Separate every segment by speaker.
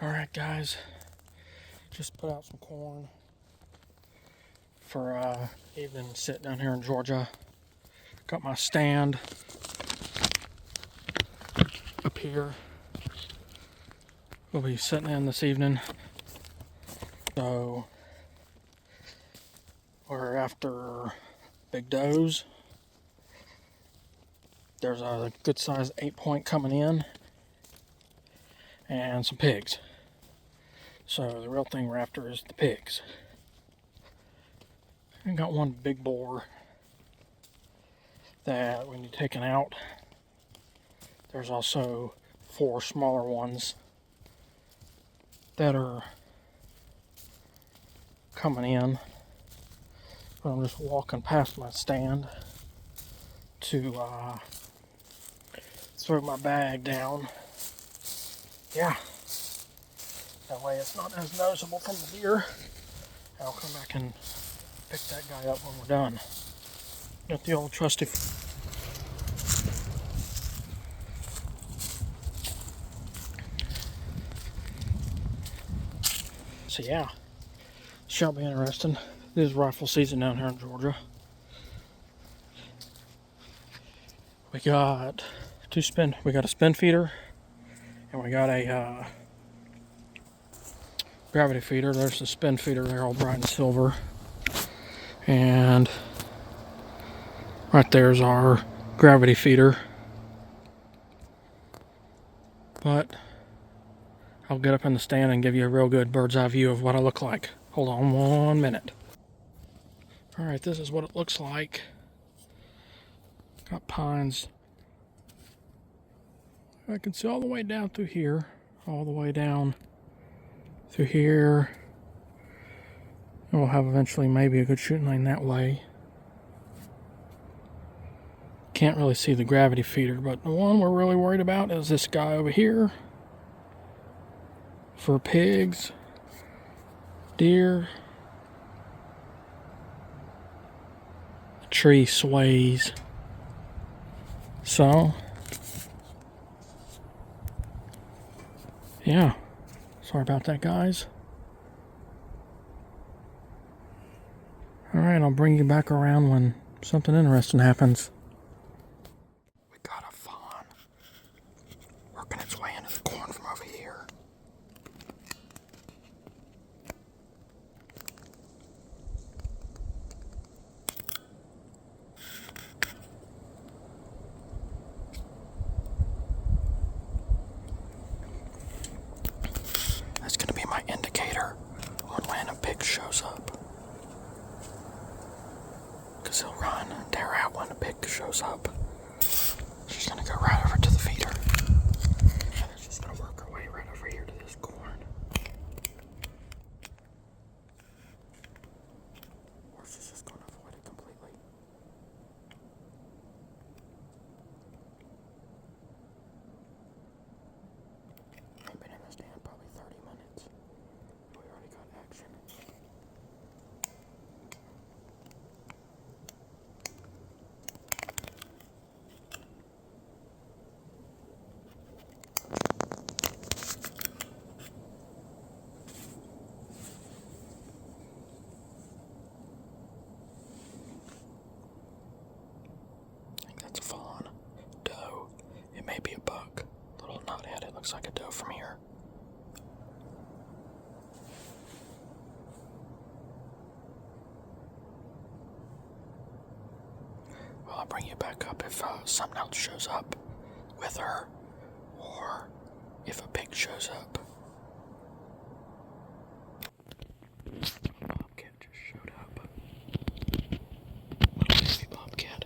Speaker 1: Alright guys, just put out some corn for evening sit down here in Georgia. Got my stand up here. We'll be sitting in this evening. So we're after big does. There's a good sized 8-point coming in and some pigs. So the real thing we're after is the pigs. I got one big boar that we need taken out. There's also 4 smaller ones that are coming in. But I'm just walking past my stand to throw my bag down. Yeah. That way it's not as noticeable from the deer. I'll come back and pick that guy up when we're done. Got the old trusty. So yeah, shall be interesting. It is rifle season down here in Georgia. We got we got a spin feeder, and we got a gravity feeder. There's the spin feeder there, all bright and silver. And right there's our gravity feeder. But I'll get up in the stand and give you a real good bird's eye view of what I look like. Hold on 1 minute. Alright, this is what it looks like. Got pines. I can see all the way down through here. All the way down through here. And we'll have eventually maybe a good shooting lane that way. Can't really see the gravity feeder, but the one we're really worried about is this guy over here. For pigs, deer. The tree sways. So, yeah. Sorry about that, guys. Alright, I'll bring you back around when something interesting happens. We got a fawn working its way into the corn from over here. That's going to be my indicator when a pig shows up. Because he'll run and tear out when a pig shows up. She's going to go right over to the feeder. And it's just going to work her way right over here to this corn. Or she's just going to avoid it completely. I've been in the stand probably 30 minutes. We already got action. I think that's a fawn. Doe. It may be a buck. Little knothead. It looks like a doe from here. Well, I'll bring you back up if something else shows up with her, or if a pig shows up. A bobcat just showed up. Little baby bobcat.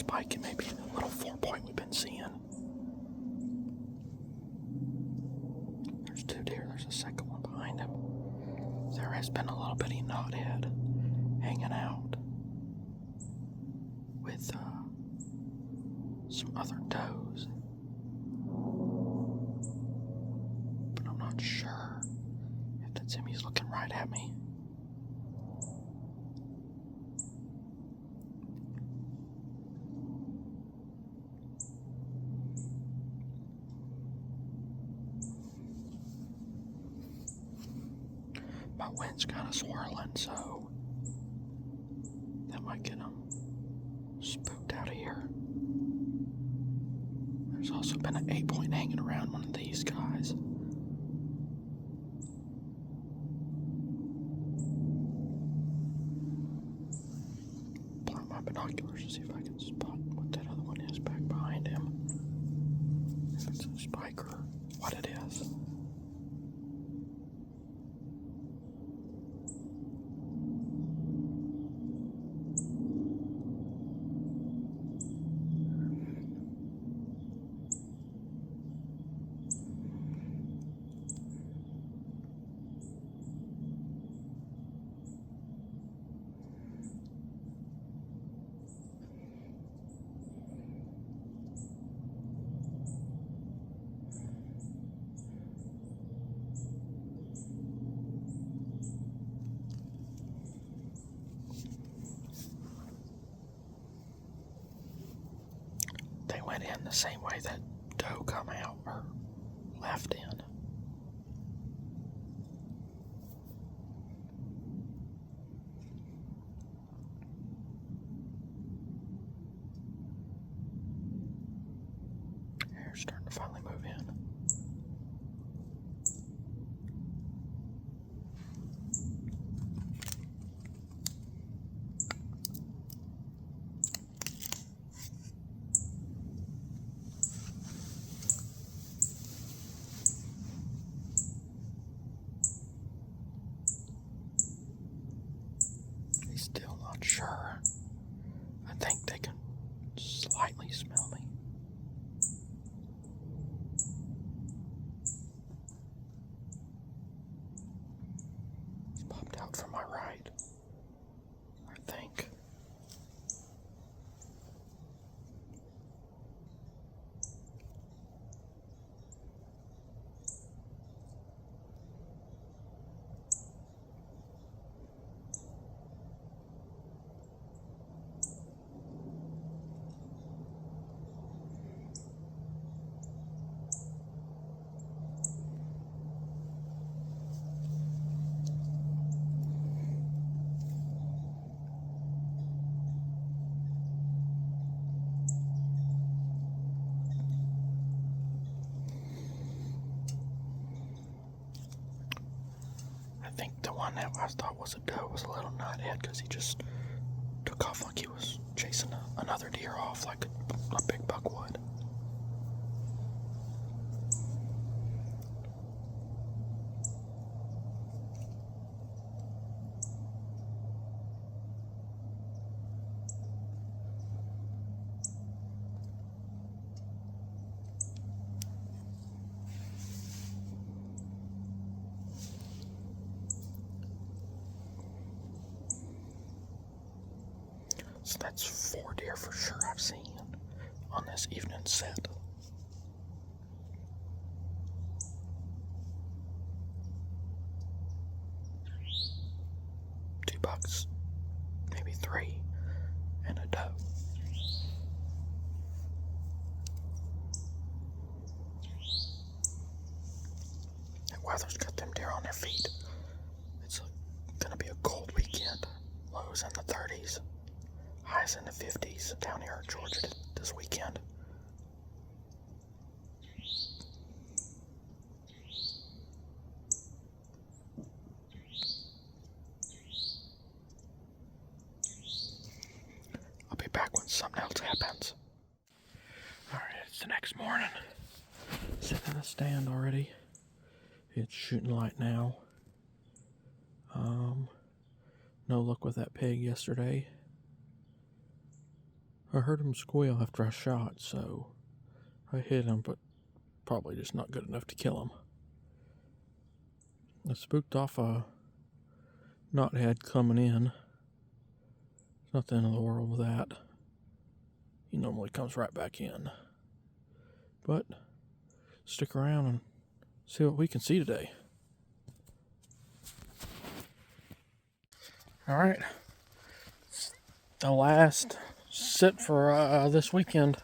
Speaker 1: spike in maybe the little 4-point we've been seeing. There's 2 deer. There's a second one behind him. There has been a little bitty knothead hanging out with some other does. But I'm not sure if that's him. He's looking right at me. My wind's kind of swirling, so that might get them spooked out of here. There's also been an 8-point hanging around one of these guys. Apply my binoculars to see if I can spot what that other one is back behind him. If it's a spike or what it is. They went in the same way that doe come out, or left in. They're starting to finally move in. Still not sure. I think they can slightly smell me. It's popped out from my right, I think. I think the one that I thought was a doe was a little knothead because he just took off like he was chasing another deer off like a big buck would. So that's 4 deer for sure I've seen on this evening set. Two bucks, maybe 3, and a doe. And weather's got them deer on their feet. It's gonna be a cold weekend. Lows in the 30s. Highs in the 50s down here in Georgia this weekend. I'll be back when something else happens. Alright, it's the next morning. Sitting in the stand already. It's shooting light now. No luck with that pig yesterday. I heard him squeal after I shot, so I hit him, but probably just not good enough to kill him. I spooked off a knothead coming in. It's not the end of the world with that. He normally comes right back in. But stick around and see what we can see today. Alright. The last sit for this weekend.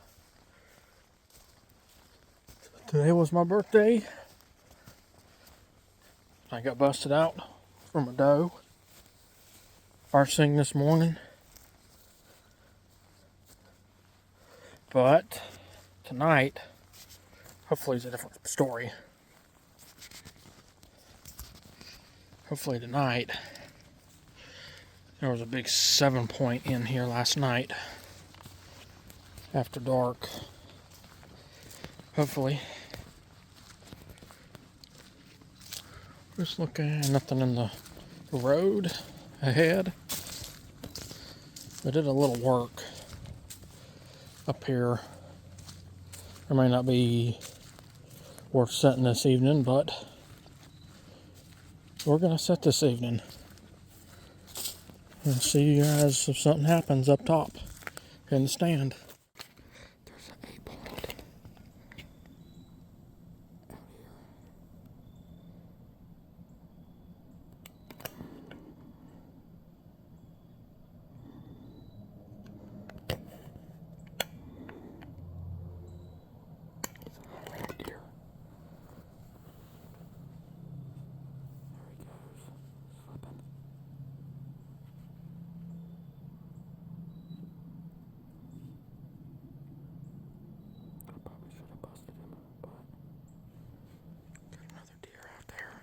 Speaker 1: Today was my birthday. I got busted out from a doe first thing this morning. But tonight, hopefully it's a different story. Hopefully tonight, there was a big 7-point in here last night after dark. Hopefully. Just looking, nothing in the road ahead. I did a little work up here. There may not be worth setting this evening, but we're gonna set this evening and see you guys if something happens up top in the stand. There's an 8-point out here. Deer. There he goes, slipping. I probably should have busted him, but got another deer out there.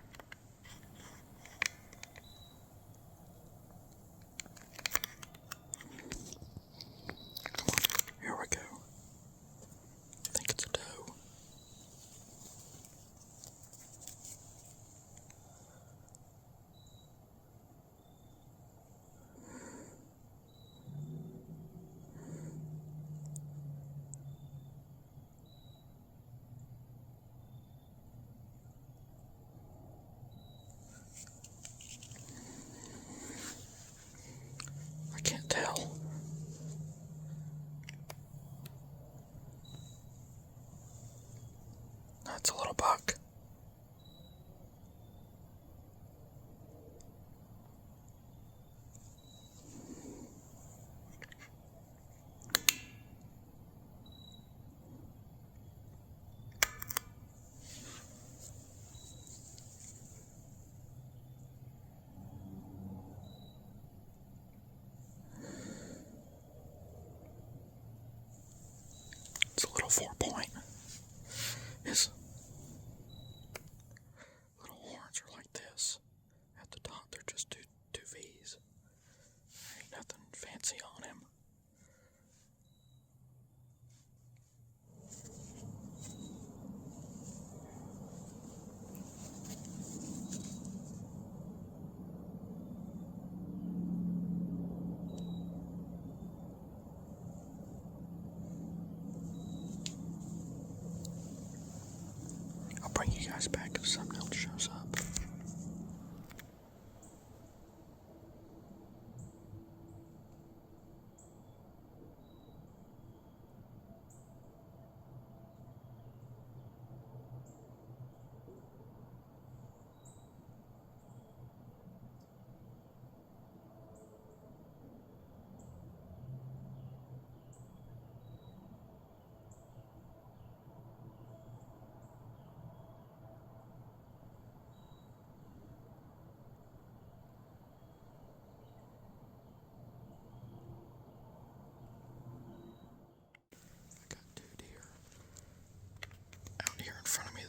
Speaker 1: Come on, here we go. I think it's a doe. I can't tell. That's a little buck. It's a little 4-point. His little horns are like this. At the top, they're just two V's. There ain't nothing fancy on him. I'll bring you guys back if something else shows up. I got 2 deer out here in front of me